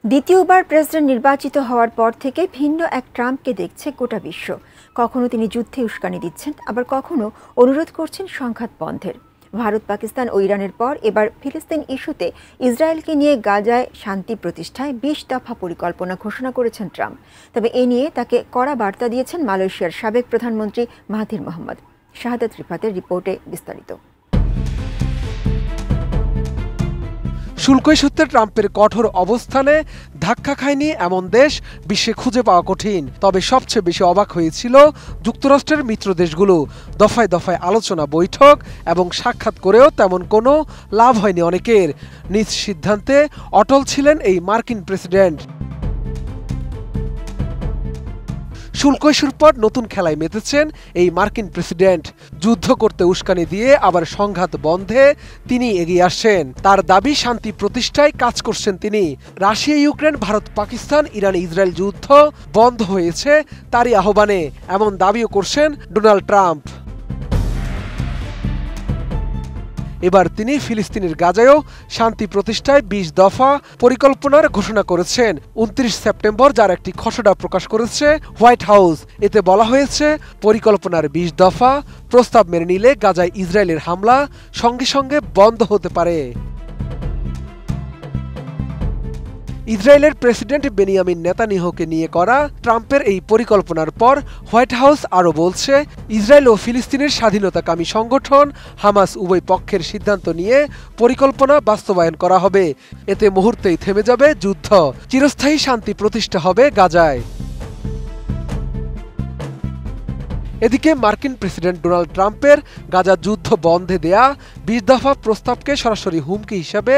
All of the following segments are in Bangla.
দ্বিতীয়বার প্রেসিডেন্ট নির্বাচিত হওয়ার পর থেকে ভিন্ন এক ট্রাম্পকে দেখছে গোটা বিশ্ব। কখনো তিনি যুদ্ধে উস্কানি দিচ্ছেন, আবার কখনো অনুরোধ করছেন সংঘাত বন্ধের। ভারত, পাকিস্তান ও ইরানের পর এবার ফিলিস্তিন ইস্যুতে ইসরায়েলকে নিয়ে গাজায় শান্তি প্রতিষ্ঠায় ২০ দফা পরিকল্পনা ঘোষণা করেছেন ট্রাম্প। তবে এ নিয়ে তাকে কড়া বার্তা দিয়েছেন মালয়েশিয়ার সাবেক প্রধানমন্ত্রী মাহাথির মোহাম্মদ। শাহাদাত রিফাতের রিপোর্টে বিস্তারিত। শুল্ক ইস্যুতে ট্রাম্পের কঠোর অবস্থানে ধাক্কা খায়নি এমন দেশ বিশ্বে খুঁজে পাওয়া কঠিন। তবে সবচেয়ে বেশি অবাক হয়েছিল যুক্তরাষ্ট্রের মিত্র দেশগুলো। দফায় দফায় আলোচনা, বৈঠক এবং সাক্ষাৎ করেও তেমন কোনো লাভ হয়নি অনেকের। নিজ সিদ্ধান্তে অটল ছিলেন এই মার্কিন প্রেসিডেন্ট। শুল্ক ইস্যুর পর নতুন খেলায় মেতেছেন এই মার্কিন প্রেসিডেন্ট। যুদ্ধ করতে উস্কানি দিয়ে আবার সংঘাত বন্ধে তিনি এগিয়ে আসছেন। তার দাবি, শান্তি প্রতিষ্ঠায় কাজ করছেন তিনি। Russia, Ukraine, Bharat, Pakistan, Iran, Israel যুদ্ধ বন্ধ হয়েছে তারই আহ্বানে, এমন দাবিও করছেন ডোনাল্ড ট্রাম্প। এবার তিনি ফিলিস্তিনের গাজায়ও শান্তি প্রতিষ্ঠায় ২০ দফা পরিকল্পনার ঘোষণা করেছেন ২৯ সেপ্টেম্বর, যার একটি খসড়া প্রকাশ করেছে হোয়াইট হাউস। এতে বলা হয়েছে, পরিকল্পনার ২০ দফা প্রস্তাব মেনে নিলে গাজায় ইসরায়েলের হামলা সঙ্গে সঙ্গে বন্ধ হতে পারে। ইসরায়েলের প্রেসিডেন্ট বেনিয়ামিন নেতানিয়াহুকে নিয়ে করা ট্রাম্পের এই পরিকল্পনার পর হোয়াইট হাউস আরও বলছে, ইসরায়েল ও ফিলিস্তিনের স্বাধীনতাকামী সংগঠন হামাস উভয় পক্ষের সিদ্ধান্ত নিয়ে পরিকল্পনা বাস্তবায়ন করা হবে। এতে মুহূর্তেই থেমে যাবে যুদ্ধ, চিরস্থায়ী শান্তি প্রতিষ্ঠা হবে গাজায়। এদিকে মার্কিন প্রেসিডেন্ট ডোনাল্ড ট্রাম্পের গাজা যুদ্ধ বন্ধে দেয়া ২০ দফা প্রস্তাবকে সরাসরি হুমকি হিসাবে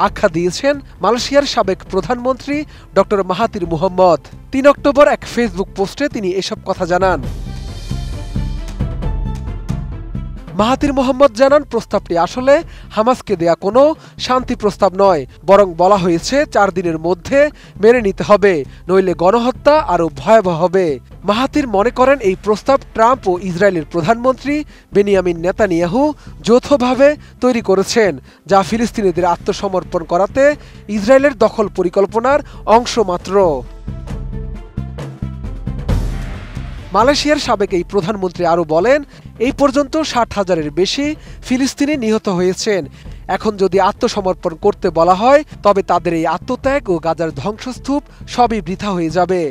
আখ্যা দিয়েছেন মালয়েশিয়ার সাবেক প্রধানমন্ত্রী ডক্টর মাহাথির মোহাম্মদ। ৩ অক্টোবর এক ফেসবুক পোস্টে তিনি এসব কথা জানান। মাহাথির মোহাম্মদ জানান, প্রস্তাবটি আসলে হামাসকে দেয়া কোনো শান্তি প্রস্তাব নয়, বরং বলা হয়েছে ৪ দিনের মধ্যে মেনে নিতে হবে, নইলে গণহত্যা আরও ভয়াবহ হবে। মাহাথির মনে করেন, এই প্রস্তাব ট্রাম্প ও ইসরায়েলের প্রধানমন্ত্রী বেনিয়ামিন নেতানিয়াহু যৌথভাবে তৈরি করেছেন, যা ফিলিস্তিনিদের আত্মসমর্পণ করাতে ইসরায়েলের দখল পরিকল্পনার অংশ মাত্র। মালয়েশিয়ার সাবেক এই প্রধানমন্ত্রী আরও বলেন, এই পর্যন্ত ৬০,০০০-এর বেশি ফিলিস্তিনি নিহত হয়েছেন। এখন যদি আত্মসমর্পণ করতে বলা হয়, তবে তাদের এই আত্মত্যাগ ও গাজার ধ্বংসস্তূপ সবই বৃথা হয়ে যাবে।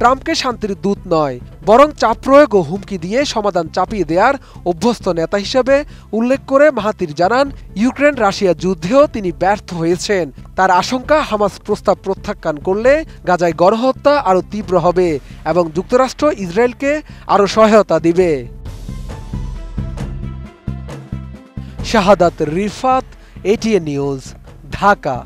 ট্রাম্পকে শান্তির দূত নয়, বরং চাপ প্রয়োগ ও হুমকি দিয়ে সমাধান চাপিয়ে দেওয়ার অভ্যস্ত নেতা হিসেবে উল্লেখ করে মাহাথির জানান, ইউক্রেন রাশিয়া যুদ্ধেও তিনি ব্যর্থ হয়েছেন। তার আশঙ্কা, হামাস প্রস্তাব প্রত্যাখ্যান করলে গাজায় গণহত্যা আরও তীব্র হবে এবং যুক্তরাষ্ট্র ইসরায়েলকে আরও সহায়তা দিবে। শাহাদাত রিফাত, এটিএন নিউজ, ঢাকা।